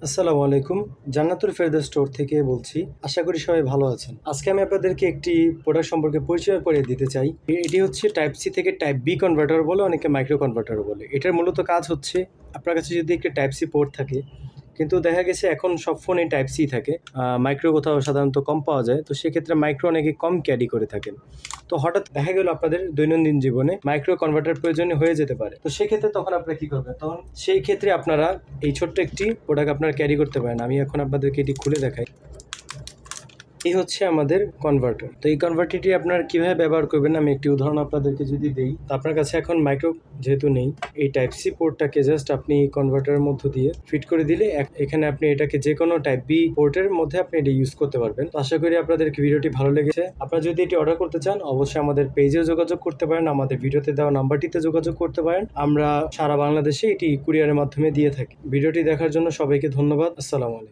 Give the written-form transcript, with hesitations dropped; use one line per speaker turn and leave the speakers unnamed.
আসসালামু আলাইকুম। জান্নাতুল ফেরদৌস স্টোর থেকে বলছি। আশা করি সবাই ভালো আছেন। আজকে আমি আপনাদেরকে একটি প্রোডাক্ট সম্পর্কে পরিচয় করিয়ে দিতে চাই। এটি হচ্ছে টাইপ সি থেকে টাইপ বি কনভার্টার বলে, অনেকে মাইক্রো কনভার্টার বলে। এটার মূলত কাজ হচ্ছে, আপনার কাছে যদি একটি টাইপ সি পোর্ট থাকে, কিন্তু দেখা গেছে এখন সব ফোনে টাইপ সি থাকে, মাইক্রো কোথাও সাধারণত কম পাওয়া যায়। তো সেক্ষেত্রে মাইক্রো অনেকে কম ক্যারি করে থাকেন। তো হঠাৎ দেখা গেল আপনাদের দৈনন্দিন জীবনে মাইক্রো কনভার্টার প্রয়োজনীয় হয়ে যেতে পারে। তো সেক্ষেত্রে তখন আপনারা কি করবেন? তখন সেই ক্ষেত্রে আপনারা এই ছোট্ট একটি প্রোডাক্ট আপনারা ক্যারি করতে পারেন। আমি এখন আপনাদেরকে এটি খুলে দেখাই। এই হচ্ছে আমাদের কনভার্টার। তো এই কনভার্টারটি আপনারা কিভাবে ব্যবহার করবেন, আমি একটি উদাহরণ আপনাদেরকে যদি দেই। তো আপনার কাছে এখন মাইক্রো যেহেতু নেই, এই টাইপ সি পোর্টটাকে জাস্ট আপনি কনভার্টারের মধ্য দিয়ে ফিট করে দিলে এখানে আপনি এটাকে যে কোনো টাইপ বি পোর্টের মধ্যে আপনি এটা ইউজ করতে পারবেন। তো আশা করি আপনাদেরকে ভিডিওটি ভালো লেগেছে। আপনারা যদি এটি অর্ডার করতে চান, অবশ্যই আমাদের পেজেও যোগাযোগ করতে পারেন, আমাদের ভিডিওতে দেওয়া নাম্বারটিতে যোগাযোগ করতে পারেন। আমরা সারা বাংলাদেশে এটি কুরিয়ারের মাধ্যমে দিয়ে থাকি। ভিডিওটি দেখার জন্য সবাইকে ধন্যবাদ। আসসালামু আলাইকুম।